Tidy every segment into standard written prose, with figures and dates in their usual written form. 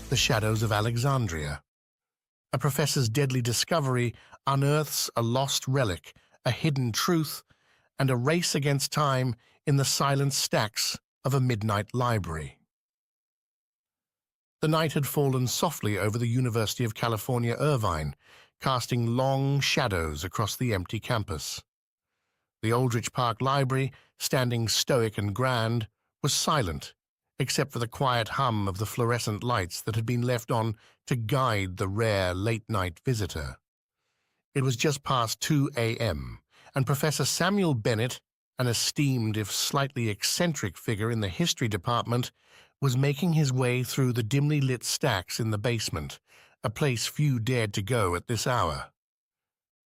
The Shadows of Alexandria. A professor's deadly discovery unearths a lost relic, a hidden truth, and a race against time in the silent stacks of a midnight library. The night had fallen softly over the University of California, Irvine, casting long shadows across the empty campus. The Aldrich Park Library, standing stoic and grand, was silent, except for the quiet hum of the fluorescent lights that had been left on to guide the rare late-night visitor. It was just past 2 a.m., and Professor Samuel Bennett, an esteemed if slightly eccentric figure in the history department, was making his way through the dimly lit stacks in the basement, a place few dared to go at this hour.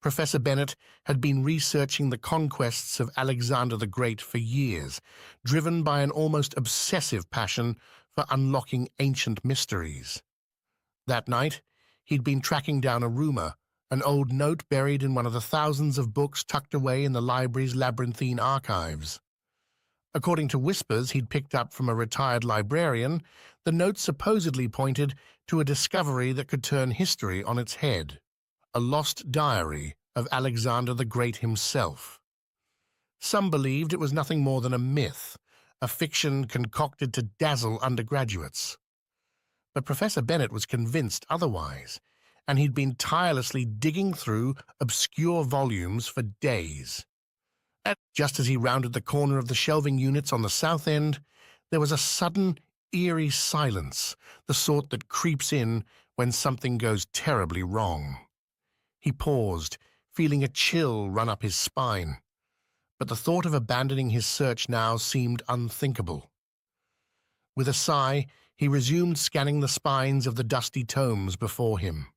Professor Bennett had been researching the conquests of Alexander the Great for years, driven by an almost obsessive passion for unlocking ancient mysteries. That night, he'd been tracking down a rumor, an old note buried in one of the thousands of books tucked away in the library's labyrinthine archives. According to whispers he'd picked up from a retired librarian, the note supposedly pointed to a discovery that could turn history on its head. A lost diary of Alexander the Great himself. Some believed it was nothing more than a myth, a fiction concocted to dazzle undergraduates. But Professor Bennett was convinced otherwise, and he'd been tirelessly digging through obscure volumes for days. And just as he rounded the corner of the shelving units on the south end, there was a sudden, eerie silence, the sort that creeps in when something goes terribly wrong. He paused, feeling a chill run up his spine, but the thought of abandoning his search now seemed unthinkable. With a sigh, he resumed scanning the spines of the dusty tomes before him.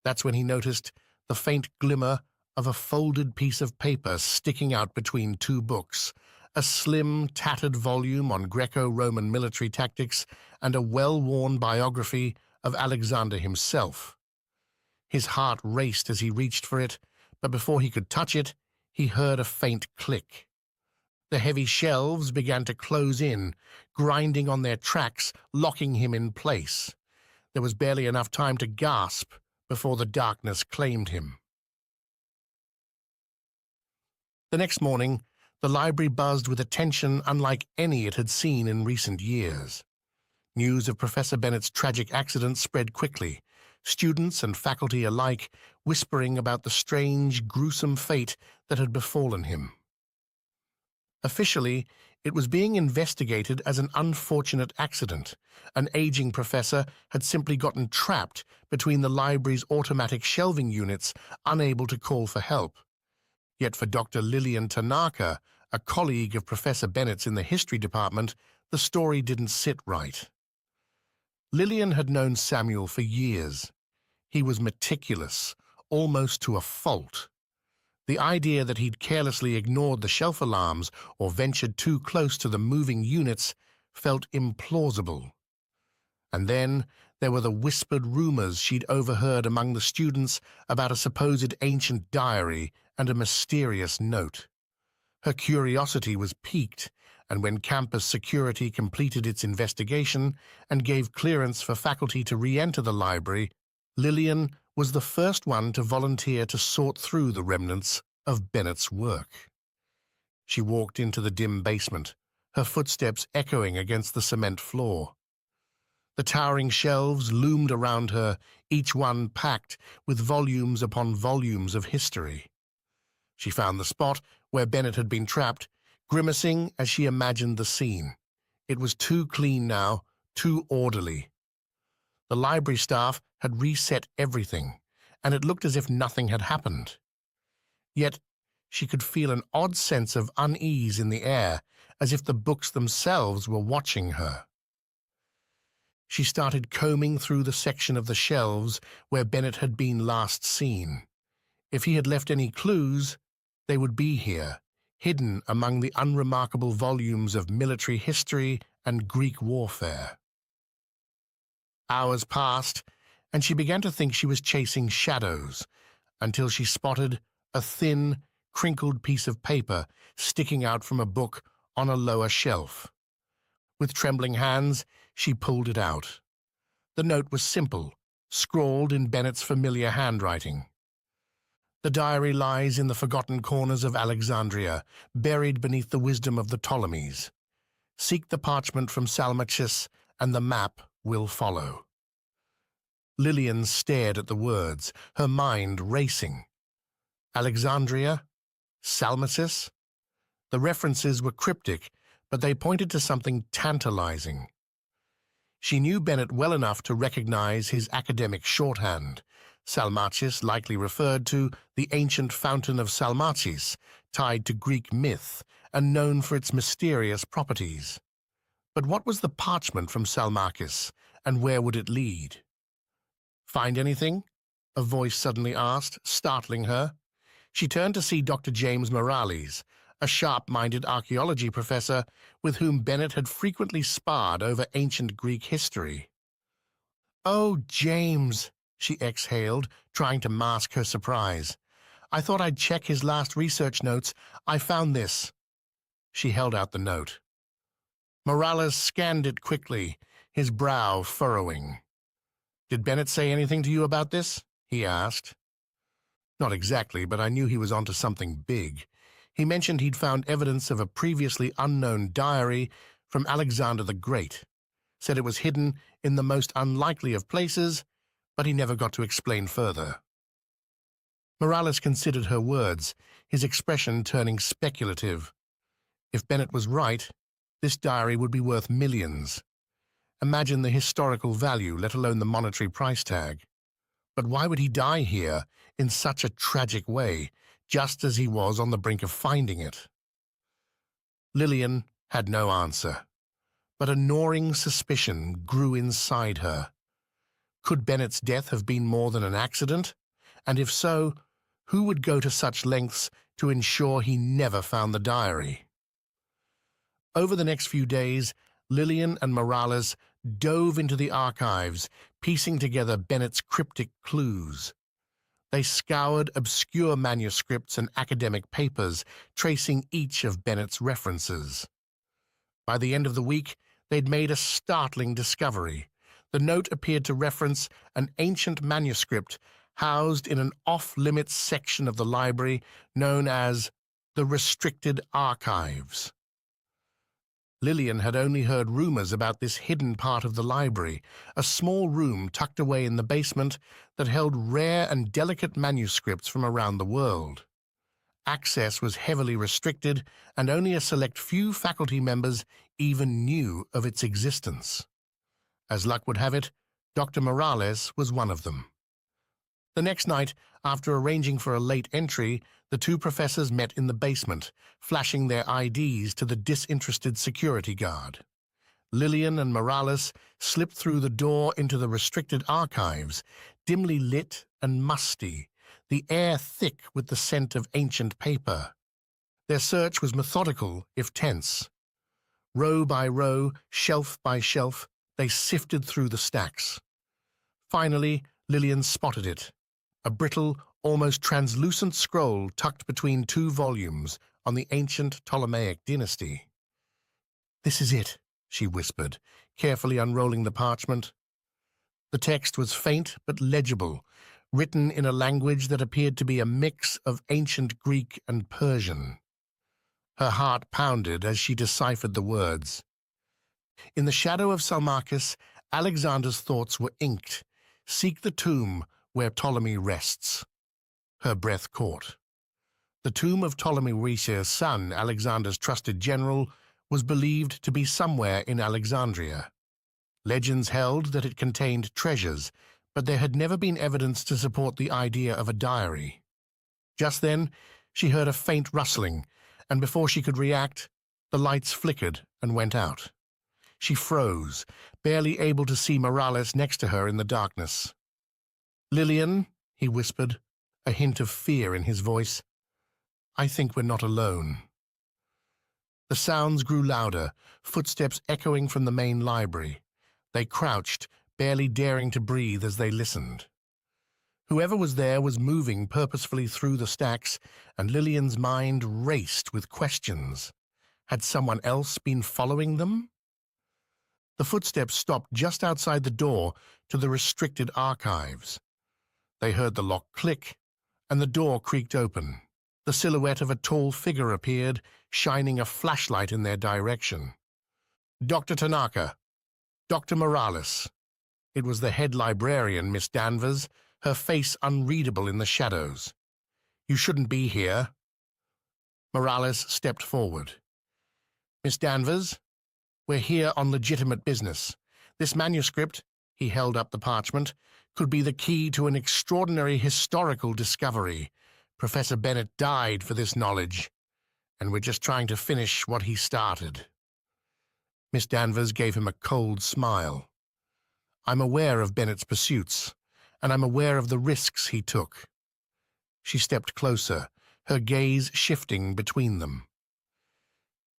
That's when he noticed the faint glimmer of a folded piece of paper sticking out between two books, a slim, tattered volume on Greco-Roman military tactics and a well-worn biography of Alexander himself. His heart raced as he reached for it, but before he could touch it, he heard a faint click. The heavy shelves began to close in, grinding on their tracks, locking him in place. There was barely enough time to gasp before the darkness claimed him. The next morning, the library buzzed with attention unlike any it had seen in recent years. News of Professor Bennett's tragic accident spread quickly, students and faculty alike whispering about the strange, gruesome fate that had befallen him. Officially, it was being investigated as an unfortunate accident. An aging professor had simply gotten trapped between the library's automatic shelving units, unable to call for help. Yet for Dr. Lillian Tanaka, a colleague of Professor Bennett's in the history department, the story didn't sit right. Lillian had known Samuel for years. He was meticulous, almost to a fault. The idea that he'd carelessly ignored the shelf alarms or ventured too close to the moving units felt implausible. And then there were the whispered rumors she'd overheard among the students about a supposed ancient diary and a mysterious note. Her curiosity was piqued, and when campus security completed its investigation and gave clearance for faculty to re-enter the library, Lillian was the first one to volunteer to sort through the remnants of Bennett's work. She walked into the dim basement, her footsteps echoing against the cement floor. The towering shelves loomed around her, each one packed with volumes upon volumes of history. She found the spot where Bennett had been trapped, grimacing as she imagined the scene. It was too clean now, too orderly. The library staff had reset everything, and it looked as if nothing had happened. Yet she could feel an odd sense of unease in the air, as if the books themselves were watching her. She started combing through the section of the shelves where Bennett had been last seen. If he had left any clues, they would be here, hidden among the unremarkable volumes of military history and Greek warfare. Hours passed, and she began to think she was chasing shadows, until she spotted a thin, crinkled piece of paper sticking out from a book on a lower shelf. With trembling hands, she pulled it out. The note was simple, scrawled in Bennett's familiar handwriting. The diary lies in the forgotten corners of Alexandria, buried beneath the wisdom of the Ptolemies. Seek the parchment from Salmachus, and the map will follow. Lillian stared at the words, her mind racing. Alexandria? Salmachus? The references were cryptic, but they pointed to something tantalizing. She knew Bennett well enough to recognize his academic shorthand. Salmachus likely referred to the ancient fountain of Salmacis, tied to Greek myth and known for its mysterious properties. But what was the parchment from Salmachus, and where would it lead? "Find anything?" a voice suddenly asked, startling her. She turned to see Dr. James Morales, a sharp-minded archaeology professor with whom Bennett had frequently sparred over ancient Greek history. "Oh, James," she exhaled, trying to mask her surprise. "I thought I'd check his last research notes. I found this." She held out the note. Morales scanned it quickly, his brow furrowing. "Did Bennett say anything to you about this?" he asked. "Not exactly, but I knew he was onto something big. He mentioned he'd found evidence of a previously unknown diary from Alexander the Great. Said it was hidden in the most unlikely of places, but he never got to explain further." Morales considered her words, his expression turning speculative. If Bennett was right, this diary would be worth millions. Imagine the historical value, let alone the monetary price tag. But why would he die here in such a tragic way, just as he was on the brink of finding it? Lillian had no answer, but a gnawing suspicion grew inside her. Could Bennett's death have been more than an accident? And if so, who would go to such lengths to ensure he never found the diary? Over the next few days, Lillian and Morales dove into the archives, piecing together Bennett's cryptic clues. They scoured obscure manuscripts and academic papers, tracing each of Bennett's references. By the end of the week, they'd made a startling discovery. The note appeared to reference an ancient manuscript housed in an off-limits section of the library known as the Restricted Archives. Lillian had only heard rumors about this hidden part of the library, a small room tucked away in the basement that held rare and delicate manuscripts from around the world. Access was heavily restricted, and only a select few faculty members even knew of its existence. As luck would have it, Dr. Morales was one of them. The next night, after arranging for a late entry, the two professors met in the basement, flashing their IDs to the disinterested security guard. Lillian and Morales slipped through the door into the restricted archives, dimly lit and musty, the air thick with the scent of ancient paper. Their search was methodical, if tense. Row by row, shelf by shelf, they sifted through the stacks. Finally, Lillian spotted it. A brittle, almost translucent scroll tucked between two volumes on the ancient Ptolemaic dynasty. "This is it," she whispered, carefully unrolling the parchment. The text was faint but legible, written in a language that appeared to be a mix of ancient Greek and Persian. Her heart pounded as she deciphered the words. "In the shadow of Salmachus, Alexander's thoughts were inked. Seek the tomb where Ptolemy rests." Her breath caught. The tomb of Ptolemy Rheseus' son, Alexander's trusted general, was believed to be somewhere in Alexandria. Legends held that it contained treasures, but there had never been evidence to support the idea of a diary. Just then, she heard a faint rustling, and before she could react, the lights flickered and went out. She froze, barely able to see Morales next to her in the darkness. "Lillian," he whispered, a hint of fear in his voice, "I think we're not alone." The sounds grew louder, footsteps echoing from the main library. They crouched, barely daring to breathe as they listened. Whoever was there was moving purposefully through the stacks, and Lillian's mind raced with questions. Had someone else been following them? The footsteps stopped just outside the door to the restricted archives. They heard the lock click, and the door creaked open. The silhouette of a tall figure appeared, shining a flashlight in their direction. Dr. Tanaka, Dr. Morales. It was the head librarian, Miss Danvers, her face unreadable in the shadows. You shouldn't be here. Morales stepped forward. Miss Danvers, we're here on legitimate business. This manuscript, he held up the parchment, could be the key to an extraordinary historical discovery. Professor Bennett died for this knowledge, and we're just trying to finish what he started. Miss Danvers gave him a cold smile. I'm aware of Bennett's pursuits, and I'm aware of the risks he took. She stepped closer, her gaze shifting between them.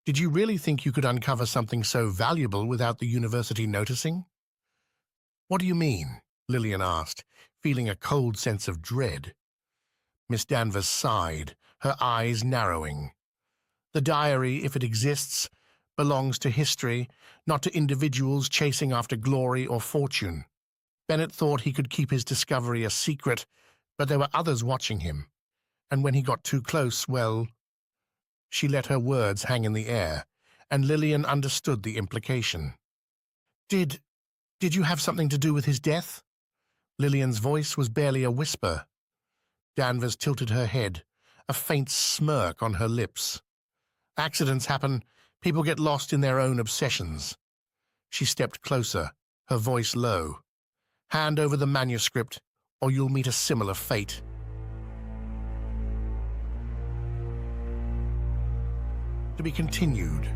Did you really think you could uncover something so valuable without the university noticing? What do you mean? Lillian asked, feeling a cold sense of dread. Miss Danvers sighed, her eyes narrowing. The diary, if it exists, belongs to history, not to individuals chasing after glory or fortune. Bennett thought he could keep his discovery a secret, but there were others watching him. And when he got too close, well... She let her words hang in the air, and Lillian understood the implication. Did you have something to do with his death? Lillian's voice was barely a whisper. Danvers tilted her head, a faint smirk on her lips. Accidents happen. People get lost in their own obsessions. She stepped closer, her voice low. Hand over the manuscript, or you'll meet a similar fate. To be continued.